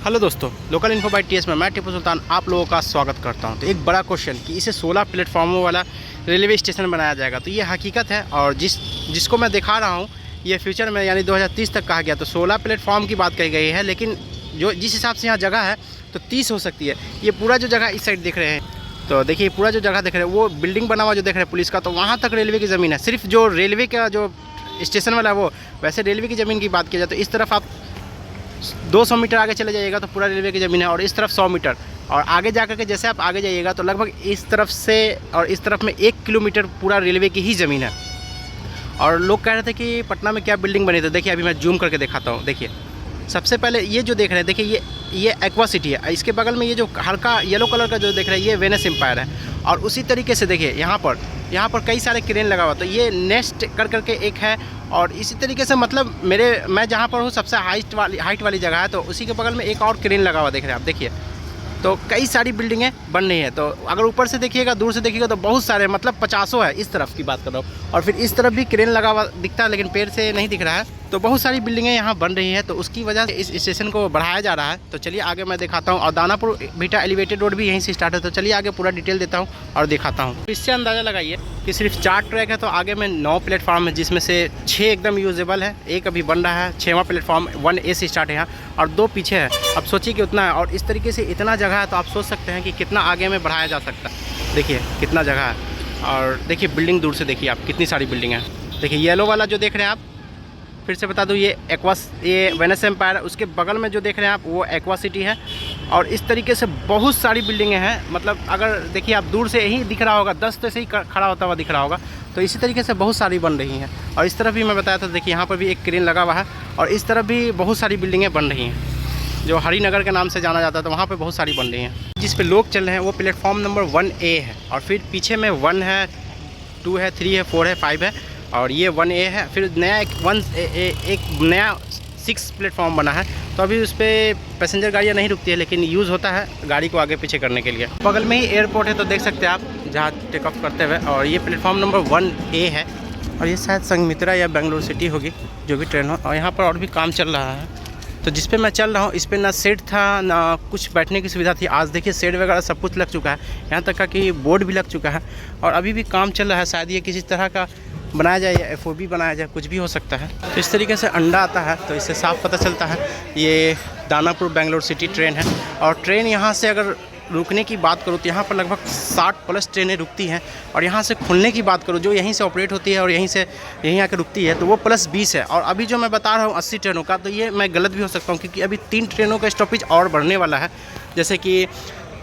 Hello दोस्तों, local info bye TS में मैं टीपू सुल्तान आप लोगों का स्वागत करता हूं। तो एक बड़ा क्वेश्चन कि इसे 16 प्लेटफॉर्मों वाला रेलवे स्टेशन बनाया जाएगा, तो ये हकीकत है। और जिसको मैं दिखा रहा हूं ये फ्यूचर में यानी 2030 तक कहा गया, तो 16 प्लेटफॉर्म की बात कही गई है। लेकिन जिस हिसाब से यहाँ जगह है तो 30 हो सकती है। ये पूरा जो जगह इस साइड देख रहे हैं, तो देखिए पूरा जो जगह देख रहे हैं वो बिल्डिंग बना हुआ जो देख रहे हैं पुलिस का, तो वहाँ तक रेलवे की ज़मीन है। सिर्फ जो रेलवे का जो स्टेशन वाला है वो, वैसे रेलवे की ज़मीन की बात की जाए तो इस तरफ आप 200 मीटर आगे चले जाइएगा तो पूरा रेलवे की ज़मीन है, और इस तरफ 100 मीटर, और आगे जा कर के जैसे आप आगे जाइएगा तो लगभग इस तरफ से और इस तरफ में 1 किलोमीटर पूरा रेलवे की ही ज़मीन है। और लोग कह रहे थे कि पटना में क्या बिल्डिंग बनी, तो देखिए अभी मैं जूम करके दिखाता हूँ। देखिए सबसे पहले ये जो देख रहे हैं, देखिए ये एक्वा सिटी है। इसके बगल में ये जो हल्का येलो कलर का जो देख रहे हैं ये वेनिस एम्पायर है। और उसी तरीके से देखिए यहाँ पर कई सारे क्रेन लगा हुआ, तो ये नेस्ट कर के एक है। और इसी तरीके से मतलब मैं जहाँ पर हूँ सबसे हाइट वाली जगह है, तो उसी के बगल में एक और क्रेन लगा हुआ देख रहे हैं आप। देखिए तो कई सारी बिल्डिंगें बन रही हैं। तो अगर ऊपर से देखिएगा, दूर से देखिएगा तो बहुत सारे मतलब 50 है। इस तरफ की बात कर रहा हूँ, और फिर इस तरफ भी क्रेन लगा हुआ दिखता है, लेकिन पेड़ से नहीं दिख रहा है। तो बहुत सारी बिल्डिंगें यहाँ बन रही हैं, तो उसकी वजह से इस स्टेशन को बढ़ाया जा रहा है। तो चलिए आगे मैं दिखाता हूँ। और दानापुर बिहटा एलिवेटेड रोड भी यहीं से स्टार्ट है, तो चलिए आगे पूरा डिटेल देता हूँ और दिखाता हूँ। इससे अंदाज़ा लगाइए कि सिर्फ 4 ट्रैक है, तो आगे में 9 प्लेटफॉर्म है, जिसमें से 6 एकदम यूजेबल है, एक अभी बन रहा है। 6वां प्लेटफॉर्म 1A से स्टार्ट है यहाँ, और 2 पीछे है। अब सोचिए कि उतना है, और इस तरीके से इतना जगह है, तो आप सोच सकते हैं कि कितना आगे में बढ़ाया जा सकता है। देखिए कितना जगह है, और देखिए बिल्डिंग दूर से देखिए आप, कितनी सारी बिल्डिंग है। देखिए येलो वाला जो देख रहे हैं आप, फिर से बता दूं, ये वेनिस एम्पायर है। उसके बगल में जो देख रहे हैं आप वो एक्वा सिटी है। और इस तरीके से बहुत सारी बिल्डिंगें हैं। मतलब अगर देखिए आप दूर से ही दिख रहा होगा, 10 तो ऐसे ही खड़ा होता हुआ दिख रहा होगा। तो इसी तरीके से बहुत सारी बन रही हैं। और इस तरफ भी मैं बताया था, देखिए यहाँ पर भी एक क्रेन लगा हुआ है, और इस तरफ भी बहुत सारी बिल्डिंगें बन रही हैं जो हरिनगर के नाम से जाना जाता है। तो वहाँ पर बहुत सारी बन रही हैं। जिस पे लोग चल रहे हैं वो प्लेटफॉर्म नंबर 1A है, और फिर पीछे में 1 है, 2 है, 3 है, 4 है, 5 है, और ये 1A है। फिर नया एक नया 6 प्लेटफॉर्म बना है। तो अभी उस पर पैसेंजर गाड़ियाँ नहीं रुकती है, लेकिन यूज़ होता है गाड़ी को आगे पीछे करने के लिए। बगल में ही एयरपोर्ट है, तो देख सकते हैं आप जहाँ टेक ऑफ करते हुए। और ये प्लेटफॉर्म नंबर 1A है, और ये शायद संघमित्रा या बेंगलुरु सिटी होगी जो भी ट्रेन हो। और यहाँ पर और भी काम चल रहा है। तो जिस पे मैं चल रहा हूँ इस पर ना शेड था ना कुछ बैठने की सुविधा थी। आज देखिए शेड वगैरह सब कुछ लग चुका है, यहाँ तक का कि बोर्ड भी लग चुका है। और अभी भी काम चल रहा है, शायद ये किसी तरह का बनाया जाए या FOB बनाया जाए, कुछ भी हो सकता है। तो इस तरीके से अंडा आता है, तो इससे साफ पता चलता है ये दानापुर बेंगलुरु सिटी ट्रेन है। और ट्रेन यहाँ से अगर रुकने की बात करूँ तो यहाँ पर लगभग 60+ ट्रेनें रुकती हैं। और यहाँ से खुलने की बात करूँ, जो यहीं से ऑपरेट होती है और यहीं आकर रुकती है, तो वो +20 है। और अभी जो मैं बता रहा हूँ 80 ट्रेनों का, तो ये मैं गलत भी हो सकता हूँ, क्योंकि अभी 3 ट्रेनों का स्टॉपेज और बढ़ने वाला है। जैसे कि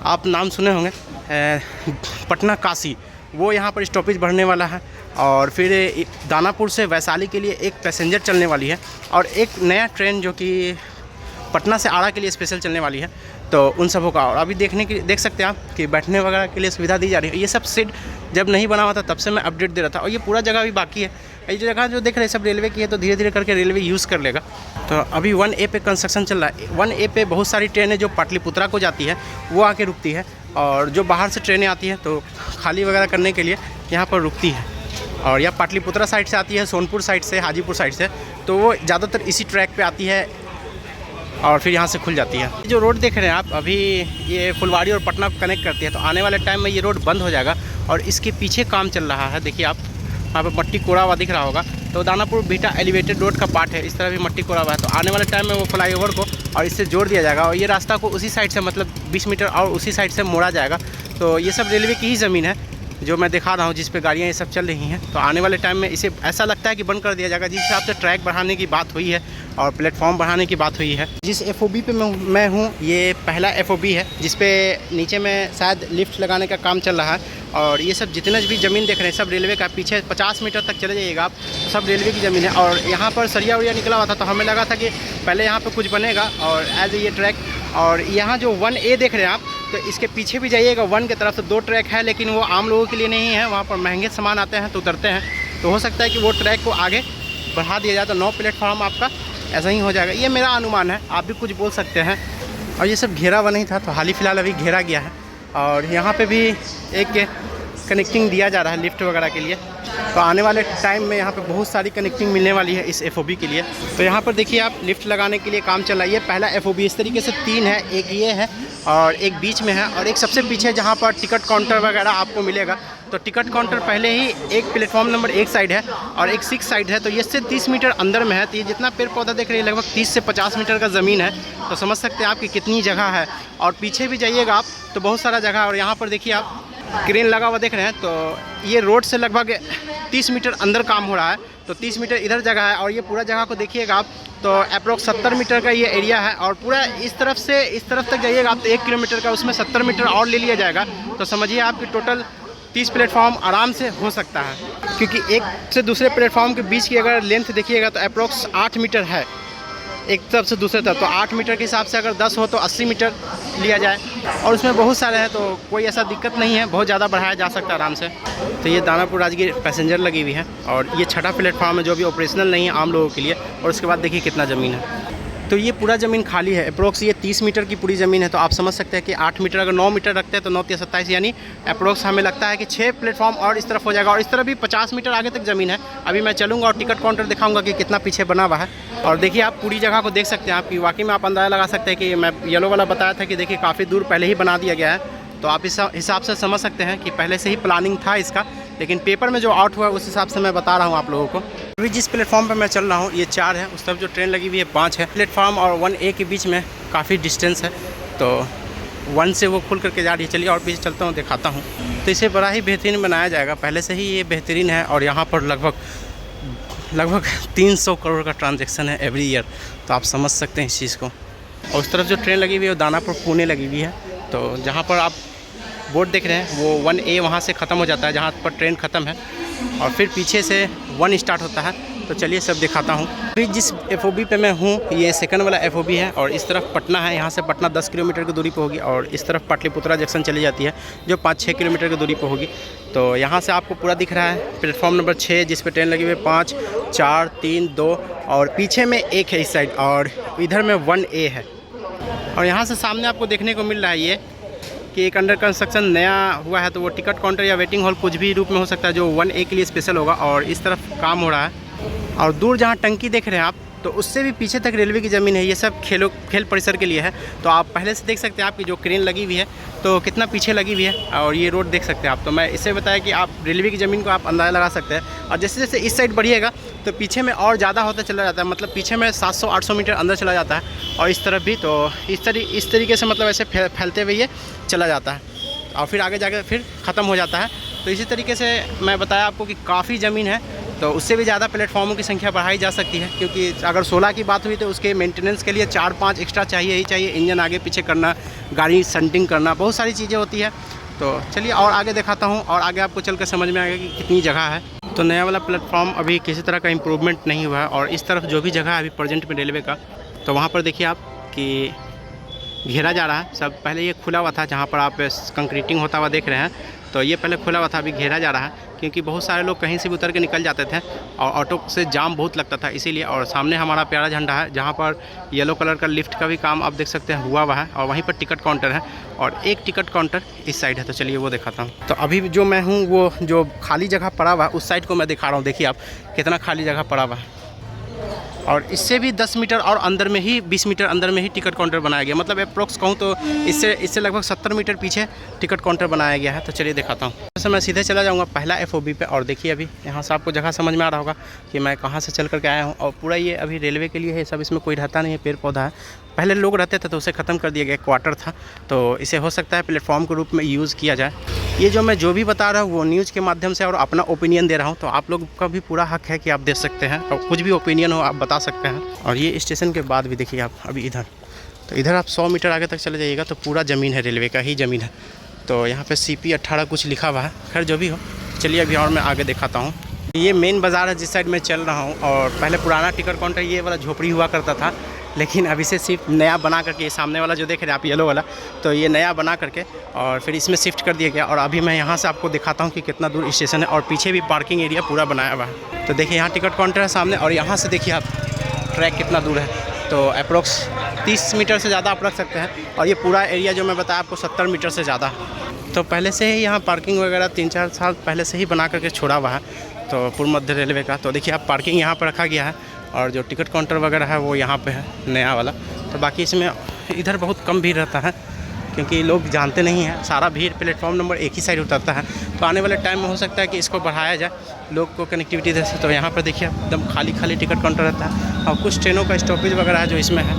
आप नाम सुने होंगे पटना काशी, वो यहाँ पर स्टॉपेज बढ़ने वाला है। और फिर दानापुर से वैशाली के लिए एक पैसेंजर चलने वाली है, और एक नया ट्रेन जो कि पटना से आरा के लिए स्पेशल चलने वाली है। तो उन सबों का और अभी देख सकते हैं आप कि बैठने वगैरह के लिए सुविधा दी जा रही है। ये सब सीट जब नहीं बना हुआ था तब से मैं अपडेट दे रहा था, और ये पूरा जगह भी बाकी है। ये जगह जो देख रहे हैं सब रेलवे की है, तो धीरे धीरे करके रेलवे यूज़ कर लेगा। तो अभी 1A पे कंस्ट्रक्शन चल रहा है। 1A पे बहुत सारी ट्रेनें जो पाटलिपुत्रा को जाती है वो आके रुकती है, और जो बाहर से ट्रेनें आती हैं तो खाली वगैरह करने के लिए यहाँ पर रुकती है। और यह पाटलिपुत्रा साइड से आती है, सोनपुर साइड से, हाजीपुर साइड से, तो वो ज़्यादातर इसी ट्रैक पे आती है और फिर यहाँ से खुल जाती है। जो रोड देख रहे हैं आप, अभी ये फुलवाड़ी और पटना को कनेक्ट करती है। तो आने वाले टाइम में ये रोड बंद हो जाएगा, और इसके पीछे काम चल रहा है। देखिए आप वहाँ पर मट्टी कोड़ा हुआ दिख रहा होगा, तो दानापुर बिहटा एलिवेटेड रोड का पार्ट है। इस तरह भी मट्टी कोड़ा हुआ है, तो आने वाले टाइम में वो फ्लाईओवर को और इससे जोड़ दिया जाएगा, और ये रास्ता को उसी साइड से मतलब 20 मीटर और उसी साइड से मोड़ा जाएगा। तो ये सब रेलवे की ही ज़मीन है जो मैं दिखा रहा हूँ, जिस पे गाड़ियाँ ये सब चल रही हैं। तो आने वाले टाइम में इसे ऐसा लगता है कि बंद कर दिया जाएगा। जिस हिसाब से ट्रैक बढ़ाने की बात हुई है और प्लेटफॉर्म बढ़ाने की बात हुई है। जिस FOB पे मैं हूँ ये पहला FOB है, जिस पे नीचे में शायद लिफ्ट लगाने का काम चल रहा है। और ये सब जितने भी ज़मीन देख रहे हैं सब रेलवे का। पीछे 50 मीटर तक चले जाइएगा आप, तो सब रेलवे की ज़मीन है। और यहाँ पर सरिया उरिया निकला हुआ था, तो हमें लगा था कि पहले यहाँ पर कुछ बनेगा और एज ये ट्रैक। और यहाँ जो 1A देख रहे हैं आप, तो इसके पीछे भी जाइएगा 1 की तरफ, तो 2 ट्रैक है, लेकिन वो आम लोगों के लिए नहीं है। वहाँ पर महंगे सामान आते हैं तो उतरते हैं। तो हो सकता है कि वो ट्रैक को आगे बढ़ा दिया जाए, तो 9 प्लेटफॉर्म आपका ऐसा ही हो जाएगा। ये मेरा अनुमान है, आप भी कुछ बोल सकते हैं। और ये सब घेरा हुआ नहीं था, तो हाल ही फिलहाल अभी घेरा गया है। और यहाँ पे भी एक कनेक्टिंग दिया जा रहा है लिफ्ट वगैरह के लिए। तो आने वाले टाइम में यहाँ पे बहुत सारी कनेक्टिंग मिलने वाली है इस FOB के लिए। तो यहाँ पर देखिए आप लिफ्ट लगाने के लिए काम चल रहा है। ये पहला FOB इस तरीके से 3 है, एक ये है और एक बीच में है और एक सबसे पीछे जहाँ पर टिकट काउंटर वगैरह आपको मिलेगा। तो टिकट काउंटर पहले ही एक प्लेटफॉर्म नंबर 1 साइड है और एक 6 साइड है। तो ये से 30 मीटर अंदर में है। तो ये जितना पेड़ पौधा देख रहे हैं लगभग 30 से 50 मीटर का ज़मीन है। तो समझ सकते हैं आप कि कितनी जगह है। और पीछे भी जाइएगा आप तो बहुत सारा जगह है। और यहाँ पर देखिए आप क्रेन लगा हुआ देख रहे हैं। तो ये रोड से लगभग 30 मीटर अंदर काम हो रहा है। तो 30 मीटर इधर जगह है और ये पूरा जगह को देखिएगा आप तो अप्रोक्स 70 मीटर का ये एरिया है। और पूरा इस तरफ से इस तरफ तक जाइएगा आप तो 1 किलोमीटर का, उसमें 70 मीटर और ले लिया जाएगा। तो समझिए आपकी टोटल 30 प्लेटफॉर्म आराम से हो सकता है, क्योंकि एक से दूसरे प्लेटफॉर्म के बीच की अगर लेंथ देखिएगा तो अप्रोक्स 8 मीटर है एक तरफ से दूसरे तरफ। तो 8 मीटर के हिसाब से अगर 10 हो तो 80 मीटर लिया जाए। और उसमें बहुत सारे हैं तो कोई ऐसा दिक्कत नहीं है, बहुत ज़्यादा बढ़ाया जा सकता है आराम से। तो ये दानापुर राजगीर पैसेंजर लगी हुई है और ये छठा प्लेटफॉर्म है जो भी ऑपरेशनल नहीं है आम लोगों के लिए। और उसके बाद देखिए कितना ज़मीन है। तो ये पूरा ज़मीन खाली है। अप्रोक्स ये 30 मीटर की पूरी ज़मीन है। तो आप समझ सकते हैं कि 8 मीटर अगर 9 मीटर रखते हैं तो 9 × 27 यानी अप्रोक्स हमें लगता है कि 6 प्लेटफॉर्म और इस तरफ हो जाएगा। और इस तरफ भी 50 मीटर आगे तक ज़मीन है। अभी मैं चलूँगा और टिकट काउंटर दिखाऊंगा कि कितना पीछे बना हुआ है। और देखिए आप पूरी जगह को देख सकते हैं आप कि वाकई में आप अंदाज़ा लगा सकते हैं कि मैं येलो वाला बताया था कि देखिए काफ़ी दूर पहले ही बना दिया गया है। तो आप इस हिसाब से समझ सकते हैं कि पहले से ही प्लानिंग था इसका, लेकिन पेपर में जो आउट हुआ उस हिसाब से मैं बता रहा हूँ आप लोगों को। अभी जिस प्लेटफॉर्म पर मैं चल रहा हूँ ये 4 है, उस तरफ जो ट्रेन लगी हुई है 5 है। प्लेटफॉर्म और 1A के बीच में काफ़ी डिस्टेंस है। तो 1 से वो खुल करके जा रही है। चलिए और पीछे चलता हूँ, दिखाता हूँ। तो इसे बड़ा ही बेहतरीन बनाया जाएगा, पहले से ही ये बेहतरीन है। और यहाँ पर लगभग 300 करोड़ का ट्रांजैक्शन है एवरी ईयर। तो आप समझ सकते हैं इस चीज़ को। और उस तरफ जो ट्रेन लगी हुई है वो दानापुर पुणे लगी हुई है। तो जहाँ पर आप बोर्ड देख रहे हैं वो 1A वहाँ से ख़त्म हो जाता है जहाँ पर ट्रेन ख़त्म है और फिर पीछे से 1 स्टार्ट होता है। तो चलिए सब दिखाता हूँ। अभी जिस FOB पे मैं हूँ ये सेकंड वाला FOB है और इस तरफ पटना है। यहाँ से पटना 10 किलोमीटर की दूरी पे होगी और इस तरफ पाटलिपुत्रा जंक्शन चली जाती है जो 5-6 किलोमीटर की दूरी पे होगी। तो यहाँ से आपको पूरा दिख रहा है प्लेटफॉर्म नंबर 6 जिस पे ट्रेन लगी हुई है 5, 4, 3, 2 और पीछे में 1 है इस साइड और इधर में 1A है। और यहाँ से सामने आपको देखने को मिल रहा है ये कि एक अंडर कंस्ट्रक्शन नया हुआ है। तो वो टिकट काउंटर या वेटिंग हॉल कुछ भी रूप में हो सकता है जो 1A के लिए स्पेशल होगा। और इस तरफ काम हो रहा है और दूर जहाँ टंकी देख रहे हैं आप तो उससे भी पीछे तक रेलवे की ज़मीन है। ये सब खेल परिसर के लिए है। तो आप पहले से देख सकते हैं आपकी जो क्रेन लगी हुई है तो कितना पीछे लगी हुई है और ये रोड देख सकते हैं आप। तो मैं इससे बताया कि आप रेलवे की ज़मीन को आप अंदाज़ा लगा सकते हैं। और जैसे जैसे इस साइड बढ़िएगा तो पीछे में और ज़्यादा होता चला जाता है, मतलब पीछे में 700-800 मीटर अंदर चला जाता है। और इस तरफ भी तो इस तरीके से मतलब ऐसे फैलते हुए ये चला जाता है और फिर आगे जाकर फिर ख़त्म हो जाता है। तो इसी तरीके से मैं बताया आपको कि काफ़ी ज़मीन है। तो उससे भी ज़्यादा प्लेटफॉर्मों की संख्या बढ़ाई जा सकती है, क्योंकि अगर 16 की बात हुई तो उसके मेंटेनेंस के लिए 4-5 एक्स्ट्रा चाहिए ही चाहिए। इंजन आगे पीछे करना, गाड़ी संटिंग करना, बहुत सारी चीज़ें होती है। तो चलिए और आगे दिखाता हूँ और आगे आपको चल कर समझ में आएगा कि कितनी जगह है। तो नया वाला प्लेटफॉर्म अभी किसी तरह का इम्प्रूवमेंट नहीं हुआ है। और इस तरफ जो भी जगह है अभी प्रेजेंट में रेलवे का, तो वहाँ पर देखिए आप कि घेरा जा रहा है। सब पहले ये खुला हुआ था जहाँ पर आप कंक्रीटिंग होता हुआ देख रहे हैं। तो ये पहले खुला हुआ था, अभी घेरा जा रहा है क्योंकि बहुत सारे लोग कहीं से भी उतर के निकल जाते थे और ऑटो से जाम बहुत लगता था इसीलिए। और सामने हमारा प्यारा झंडा है जहाँ पर येलो कलर का लिफ्ट का भी काम आप देख सकते हैं हुआ हुआ है। और वहीं पर टिकट काउंटर है और एक टिकट काउंटर इस साइड है। तो चलिए वो दिखाता हूँ। तो अभी जो मैं हूँ वो जो खाली जगह पड़ा हुआ है उस साइड को मैं दिखा रहा हूँ। देखिए आप कितना खाली जगह पड़ा हुआ है। और इससे भी 10 मीटर और अंदर में ही 20 मीटर अंदर में ही टिकट काउंटर बनाया गया। मतलब अप्रोक्स कहूँ तो इससे लगभग 70 मीटर पीछे टिकट काउंटर बनाया गया है। तो चलिए दिखाता हूँ। वैसे मैं सीधे चला जाऊँगा पहला FOB पे। और देखिए अभी यहाँ से आपको जगह समझ में आ रहा होगा कि मैं कहाँ से चल करके आया हूँ। और पूरा ये अभी रेलवे के लिए है सब, इसमें कोई रहता नहीं है, पेड़ पौधा है। पहले लोग रहते थे तो उसे ख़त्म कर दिया गया, क्वार्टर था। तो इसे हो सकता है प्लेटफॉर्म के रूप में यूज़ किया जाए। ये जो भी बता रहा हूँ वो न्यूज़ के माध्यम से और अपना ओपिनियन दे रहा हूँ। तो आप लोग का भी पूरा हक है कि आप दे सकते हैं और कुछ भी ओपिनियन हो आप बता सकते हैं। और ये स्टेशन के बाद भी देखिए आप अभी इधर, तो इधर आप 100 मीटर आगे तक चले जाइएगा तो पूरा ज़मीन है, रेलवे का ही ज़मीन है। तो यहाँ पे CP 18 कुछ लिखा हुआ है। खैर जो भी हो, चलिए अभी और मैं आगे दिखाता हूँ। ये मेन बाज़ार है जिस साइड में चल रहा हूँ। और पहले पुराना टिकट काउंटर ये वाला झोपड़ी हुआ करता था, लेकिन अभी से सिर्फ नया बना करके, सामने वाला जो देख रहे हैं आप येलो वाला, तो ये नया बना करके और फिर इसमें शिफ्ट कर दिया गया। और अभी मैं यहाँ से आपको दिखाता हूँ कि कितना दूर स्टेशन है। और पीछे भी पार्किंग एरिया पूरा बनाया हुआ है। तो देखिए यहाँ टिकट काउंटर है सामने और यहाँ से देखिए आप ट्रैक कितना दूर है। तो अप्रोक्स 30 मीटर से ज़्यादा आप रख सकते हैं। और ये पूरा एरिया जो मैं बताया आपको 70 मीटर से ज़्यादा। तो पहले से ही यहाँ पार्किंग वगैरह 3-4 साल पहले से ही बना करके छोड़ा हुआ है। तो तो पूर्व मध्य रेलवे का। तो देखिए आप पार्किंग यहाँ पर रखा गया है और जो टिकट काउंटर वगैरह है वो यहाँ पे है नया वाला। तो बाकी इसमें इधर बहुत कम भीड़ रहता है क्योंकि लोग जानते नहीं हैं, सारा भीड़ प्लेटफॉर्म नंबर एक ही साइड उतरता है। तो आने वाले टाइम में हो सकता है कि इसको बढ़ाया जाए, लोग को कनेक्टिविटी दे। तो यहाँ पर देखिए एकदम खाली खाली टिकट काउंटर रहता है और कुछ ट्रेनों का स्टॉपेज वगैरह है जो इसमें है।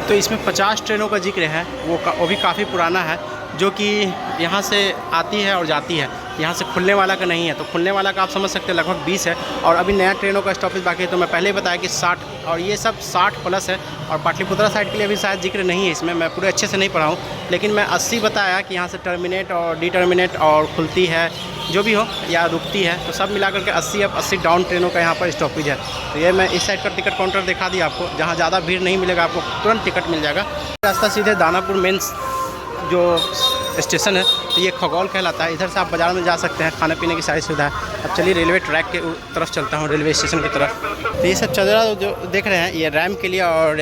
तो इसमें 50 ट्रेनों का जिक्र है, वो भी काफ़ी पुराना है, जो कि यहाँ से आती है और जाती है। यहाँ से खुलने वाला का नहीं है, तो खुलने वाला का आप समझ सकते हैं लगभग 20 है और अभी नया ट्रेनों का स्टॉपेज बाकी है। तो मैं पहले ही बताया कि 60 और ये सब 60 प्लस है। और पाटलिपुत्रा साइड के लिए अभी शायद जिक्र नहीं है इसमें, मैं पूरे अच्छे से नहीं पढ़ा हूँ, लेकिन मैं 80 बताया कि यहाँ से टर्मिनेट और डी टर्मिनेट और खुलती है जो भी हो या रुकती है, तो सब मिलाकर के 80 अब 80 डाउन ट्रेनों का यहाँ पर स्टॉपेज है। तो ये मैं इस साइड का टिकट काउंटर दिखा दिया आपको, जहाँ ज़्यादा भीड़ नहीं मिलेगा, आपको तुरंत टिकट मिल जाएगा। रास्ता सीधे दानापुर मेन जो स्टेशन है, तो ये खगौल कहलाता है। इधर से आप बाज़ार में जा सकते हैं, खाने पीने की सारी सुविधा है। अब चलिए रेलवे ट्रैक के तरफ चलता हूँ, रेलवे स्टेशन की तरफ। तो ये सब चदरा जो देख रहे हैं ये रैम के लिए और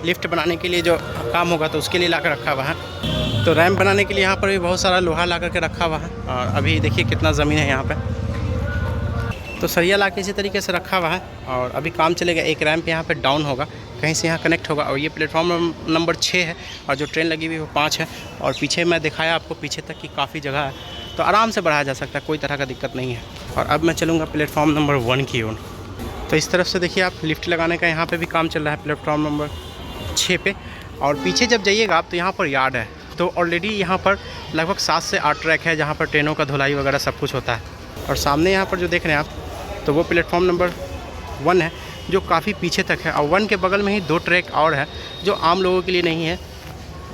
लिफ्ट बनाने के लिए जो काम होगा तो उसके लिए ला कर रखा हुआ है। तो रैम बनाने के लिए यहाँ पर भी बहुत सारा लोहा ला करके रखा हुआ है और अभी देखिए कितना ज़मीन है यहाँ पर। तो सरिया ला के इसी तरीके से रखा हुआ है और अभी काम चलेगा। एक रैम्प यहाँ पे डाउन होगा, कहीं से यहाँ कनेक्ट होगा और ये प्लेटफॉर्म नंबर 6 है और जो ट्रेन लगी हुई वो 5 है। और पीछे मैं दिखाया आपको पीछे तक की काफ़ी जगह है, तो आराम से बढ़ाया जा सकता है, कोई तरह का दिक्कत नहीं है। और अब मैं चलूँगा प्लेटफॉर्म नंबर 1 की ओर। तो इस तरफ से देखिए आप लिफ्ट लगाने का यहाँ पर भी काम चल रहा है प्लेटफॉर्म नंबर 6 पे। और पीछे जब जाइएगा आप तो यहाँ पर यार्ड है, तो ऑलरेडी यहाँ पर लगभग 7 से 8 ट्रैक है जहाँ पर ट्रेनों का धुलाई वगैरह सब कुछ होता है। और सामने यहाँ पर जो देख रहे हैं आप तो वो प्लेटफॉर्म नंबर 1 है जो काफ़ी पीछे तक है। और 1 के बगल में ही 2 ट्रैक और है जो आम लोगों के लिए नहीं है,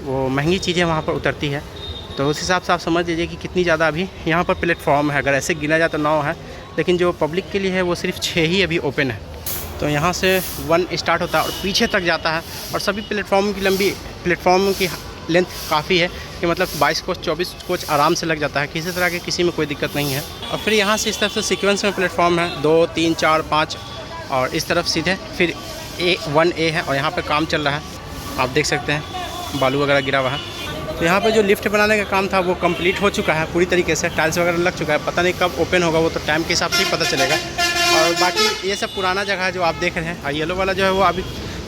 वो महंगी चीज़ें वहाँ पर उतरती है। तो उस हिसाब से आप समझ लीजिए कि कितनी ज़्यादा अभी यहाँ पर प्लेटफॉर्म है। अगर ऐसे गिना जाए तो 9 है, लेकिन जो पब्लिक के लिए है वो सिर्फ 6 ही अभी ओपन है। तो यहाँ से 1 स्टार्ट होता है और पीछे तक जाता है और सभी प्लेटफॉर्म की लंबी प्लेटफॉर्म की लेंथ काफ़ी है कि मतलब 22 कोच 24 कोच आराम से लग जाता है, किसी तरह के किसी में कोई दिक्कत नहीं है। और फिर यहाँ से इस तरफ से सीक्वेंस में प्लेटफॉर्म है 2, 3, 4, 5 और इस तरफ सीधे फिर 1A है और यहाँ पे काम चल रहा है, आप देख सकते हैं बालू वगैरह गिरा हुआ है। तो यहाँ पे जो लिफ्ट बनाने का काम था वो कंप्लीट हो चुका है पूरी तरीके से, टाइल्स वगैरह लग चुका है। पता नहीं कब ओपन होगा, वो तो टाइम के हिसाब से ही पता चलेगा। और बाकी ये सब पुराना जगह है जो आप देख रहे हैं। और येलो वाला जो है वो अभी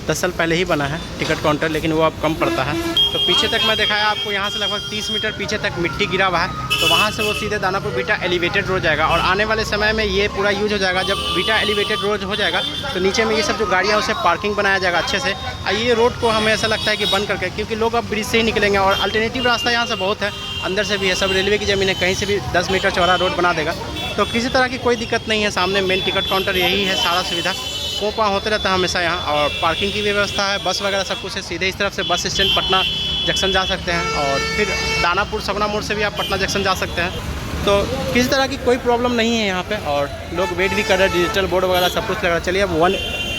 10 साल पहले ही बना है टिकट काउंटर, लेकिन वो अब कम पड़ता है। तो पीछे तक मैं दिखाया आपको, यहाँ से लगभग 30 मीटर पीछे तक मिट्टी गिरा हुआ है। तो वहाँ से वो सीधे दानापुर बीटा एलिवेटेड रोड जाएगा और आने वाले समय में ये पूरा यूज हो जाएगा। जब बीटा एलिवेटेड रोड हो जाएगा तो नीचे में ये सब जो गाड़ियाँ उसे पार्किंग बनाया जाएगा अच्छे से। ये रोड को हमें ऐसा लगता है कि बंद करके, क्योंकि लोग अब ब्रिज से ही निकलेंगे और अल्टरनेटिव रास्ता यहाँ से बहुत है, अंदर से भी है, सब रेलवे की ज़मीन है, कहीं से भी 10 मीटर चौड़ा रोड बना देगा। तो किसी तरह की कोई दिक्कत नहीं है। सामने मेन टिकट काउंटर यही है, सारा सुविधा पोपा होते रहता है हमेशा यहाँ। और पार्किंग की व्यवस्था है, बस वगैरह सब कुछ है। सीधे इस तरफ से बस स्टैंड पटना जंक्शन जा सकते हैं और फिर दानापुर सगना मोड़ से भी आप पटना जंक्शन जा सकते हैं। तो किसी तरह की कोई प्रॉब्लम नहीं है यहाँ पे और लोग वेट भी कर रहे हैं, डिजिटल बोर्ड वगैरह सब कुछ लग रहा है। चलिए अब 1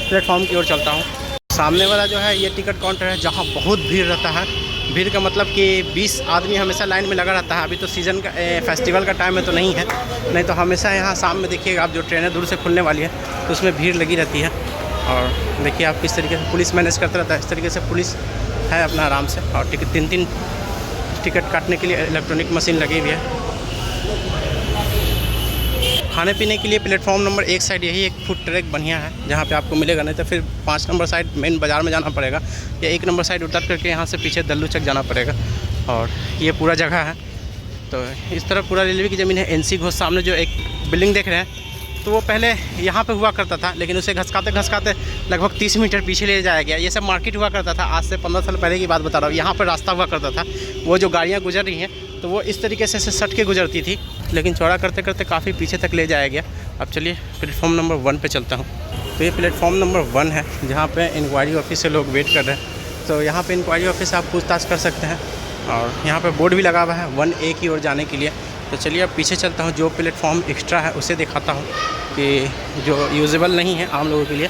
प्लेटफॉर्म की ओर चलता हूँ। सामने वाला जो है ये टिकट काउंटर है जहाँ बहुत भीड़ रहता है। भीड़ का मतलब कि 20 आदमी हमेशा लाइन में लगा रहता है। अभी तो सीज़न का फेस्टिवल का टाइम है तो नहीं है, नहीं तो हमेशा यहाँ शाम में देखिएगा आप जो ट्रेनें दूर से खुलने वाली है तो उसमें भीड़ लगी रहती है। और देखिए आप किस तरीके से पुलिस मैनेज करता रहता है, इस तरीके से पुलिस है अपना आराम से। और टिकट 3-3 टिकट काटने के लिए इलेक्ट्रॉनिक मशीन लगी हुई है। खाने पीने के लिए प्लेटफॉर्म नंबर 1 साइड यही एक फूड ट्रैक बढ़िया है जहाँ पे आपको मिलेगा, नहीं तो फिर 5 नंबर साइड मेन बाज़ार में जाना पड़ेगा या 1 नंबर साइड उतर करके यहाँ से पीछे दल्लू चक जाना पड़ेगा। और ये पूरा जगह है। तो इस तरह पूरा रेलवे की ज़मीन है। NC घोष सामने जो एक बिल्डिंग देख रहे हैं तो वो पहले यहाँ पे हुआ करता था, लेकिन उसे घसकाते लगभग 30 मीटर पीछे ले जाया गया। ये सब मार्केट हुआ करता था, आज से 15 साल पहले की बात बता रहा हूँ। यहाँ पर रास्ता हुआ करता था, वो जो गाड़ियाँ गुजर रही हैं तो वो इस तरीके से सट के गुजरती थी, लेकिन चौड़ा करते करते काफ़ी पीछे तक ले जाया गया। अब चलिए प्लेटफॉर्म नंबर 1 पे चलता हूँ। तो ये प्लेटफॉर्म नंबर 1 है जहाँ पे इंक्वायरी ऑफिस से लोग वेट कर रहे हैं। तो यहाँ पे इंक्वायरी ऑफिस आप पूछताछ कर सकते हैं और यहाँ पे बोर्ड भी लगा हुआ है 1A की ओर जाने के लिए। तो चलिए अब पीछे चलता हूँ, जो प्लेटफॉर्म एक्स्ट्रा है उसे दिखाता हूँ कि जो यूजेबल नहीं है आम लोगों के लिए।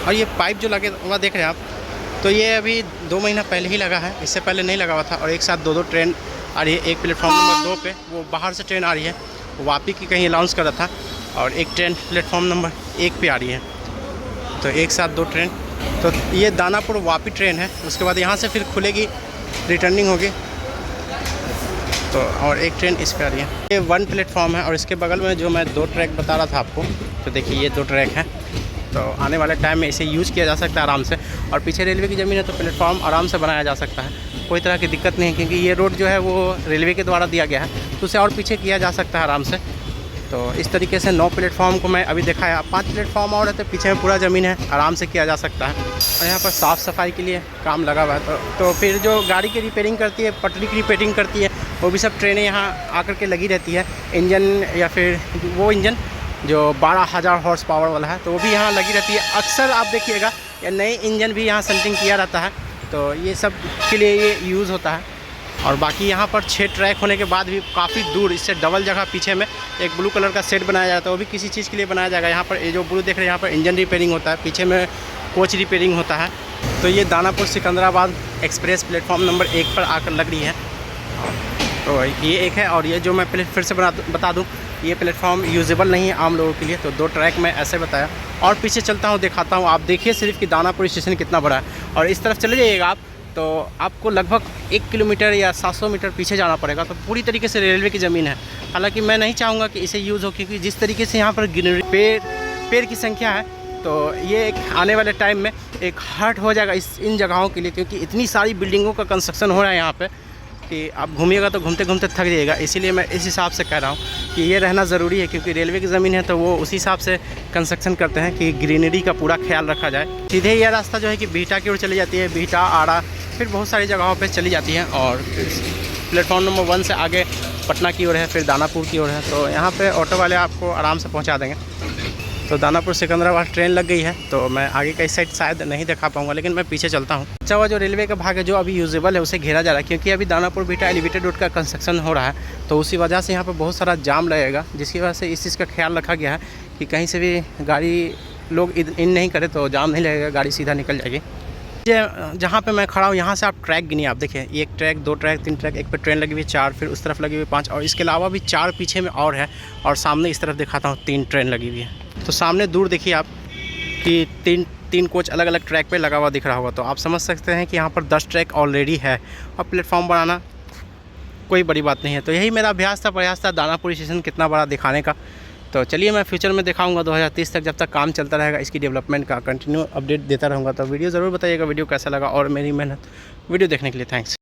और ये पाइप जो लगे हुआ देख रहे हैं आप, तो ये अभी 2 महीना पहले ही लगा है, इससे पहले नहीं लगा हुआ था। और एक साथ 2 ट्रेन आ रही है। एक प्लेटफॉर्म नंबर 2 पे वो बाहर से ट्रेन आ रही है, वापी की कहीं अनाउंस कर रहा था, और एक ट्रेन प्लेटफॉर्म नंबर 1 पे आ रही है। तो एक साथ 2 ट्रेन। तो ये दानापुर वापी ट्रेन है। उसके बाद यहाँ से फिर खुलेगी, रिटर्निंग होगी। तो और एक ट्रेन इस पर आ रही है। ये 1 प्लेटफॉर्म है और इसके बगल में जो मैं 2 ट्रैक बता रहा था आपको, तो देखिए ये 2 ट्रैक हैं। तो आने वाले टाइम में इसे यूज़ किया जा सकता है आराम से। और पीछे रेलवे की ज़मीन है तो प्लेटफॉर्म आराम से बनाया जा सकता है, कोई तरह की दिक्कत नहीं है, क्योंकि ये रोड जो है वो रेलवे के द्वारा दिया गया है, तो उसे और पीछे किया जा सकता है आराम से। तो इस तरीके से 9 प्लेटफॉर्म को मैं अभी दिखाया। 5 प्लेटफॉर्म और है तो पीछे में पूरा ज़मीन है, आराम से किया जा सकता है। और यहाँ पर साफ़ सफाई के लिए काम लगा हुआ है। तो फिर जो गाड़ी की रिपेयरिंग करती है, पटरी की रिपेयरिंग करती है, वो भी सब ट्रेनें यहाँ आकर के लगी रहती है। इंजन या फिर वो इंजन जो 12,000 हॉर्स पावर वाला है, तो वो भी यहाँ लगी रहती है। अक्सर आप देखिएगा या नए इंजन भी यहाँ सेंटिंग किया रहता है, तो ये सब के लिए ये यूज़ होता है। और बाकी यहाँ पर 6 ट्रैक होने के बाद भी काफ़ी दूर, इससे डबल जगह पीछे में एक ब्लू कलर का सेट बनाया जाता है, वो भी किसी चीज़ के लिए बनाया जाएगा। यहाँ पर ये जो ब्लू देख रहे हैं, यहाँ पर इंजन रिपेयरिंग होता है, पीछे में कोच रिपेयरिंग होता है। तो ये Danapur Secunderabad express platform number 1 पर आकर लग रही है। तो ये एक है, और ये जो मैं फिर से बता दूँ, ये प्लेटफॉर्म यूजेबल नहीं है आम लोगों के लिए। तो 2 ट्रैक मैं ऐसे बताया। और पीछे चलता हूँ, दिखाता हूँ। आप देखिए सिर्फ कि दानापुर स्टेशन कितना बड़ा है। और इस तरफ चले जाइएगा आप, तो आपको लगभग 1 किलोमीटर या 700 मीटर पीछे जाना पड़ेगा। तो पूरी तरीके से रेलवे की ज़मीन है। हालांकि मैं नहीं चाहूँगा कि इसे यूज़ हो, क्योंकि जिस तरीके से यहाँ पर पेड़ की संख्या है, तो ये एक आने वाले टाइम में एक हर्ट हो जाएगा इन जगहों के लिए, क्योंकि इतनी सारी बिल्डिंगों का कंस्ट्रक्शन हो रहा है यहाँ पे कि आप घूमिएगा तो घूमते घूमते थक जाइएगा। इसीलिए मैं इस हिसाब से कह रहा हूँ कि ये रहना ज़रूरी है, क्योंकि रेलवे की ज़मीन है तो वो उसी हिसाब से कंस्ट्रक्शन करते हैं कि ग्रीनरी का पूरा ख्याल रखा जाए। सीधे यह रास्ता जो है कि बिहटा की ओर चली जाती है, बिहटा, आड़ा, फिर बहुत सारी जगहों पे चली जाती है। और प्लेटफॉर्म नंबर 1 से आगे पटना की ओर है, फिर दानापुर की ओर है। तो यहाँ पे ऑटो वाले आपको आराम से पहुँचा देंगे। तो दानापुर सिकंदराबाद ट्रेन लग गई है, तो मैं आगे का इस साइड शायद नहीं दिखा पाऊँगा, लेकिन मैं पीछे चलता हूँ। अच्छा हुआ जो रेलवे का भाग है जो अभी यूजेबल है उसे घेरा जा रहा है, क्योंकि अभी दानापुर बिहटा एलिवेटेड रोड का कंस्ट्रक्शन हो रहा है। तो उसी वजह से यहाँ पर बहुत सारा जाम लगेगा, जिसकी वजह से इस चीज़ का ख्याल रखा गया है कि कहीं से भी गाड़ी लोग इन नहीं करे तो जाम नहीं लगेगा, गाड़ी सीधा निकल जाएगी। जहाँ पे मैं खड़ा हूँ यहाँ से आप ट्रैक गिनिए। आप देखिए 1 ट्रैक, 2 ट्रैक, 3 ट्रैक, एक पे ट्रेन लगी हुई 4, फिर उस तरफ लगी हुई 5, और इसके अलावा भी 4 पीछे में और है। और सामने इस तरफ दिखाता हूँ 3 ट्रेन लगी हुई है। तो सामने दूर देखिए आप कि 3 कोच अलग अलग ट्रैक पे लगा हुआ दिख रहा होगा। तो आप समझ सकते हैं कि यहाँ पर 10 ट्रैक ऑलरेडी है, और प्लेटफॉर्म बनाना कोई बड़ी बात नहीं है। तो यही मेरा प्रयास था दानापुर स्टेशन कितना बड़ा दिखाने का। तो चलिए मैं फ्यूचर में दिखाऊंगा 2030 तक, जब तक काम चलता रहेगा इसकी डेवलपमेंट का कंटिन्यू अपडेट देता रहूँगा। तो वीडियो ज़रूर बताइएगा वीडियो कैसा लगा, और मेरी मेहनत वीडियो देखने के लिए थैंक्स।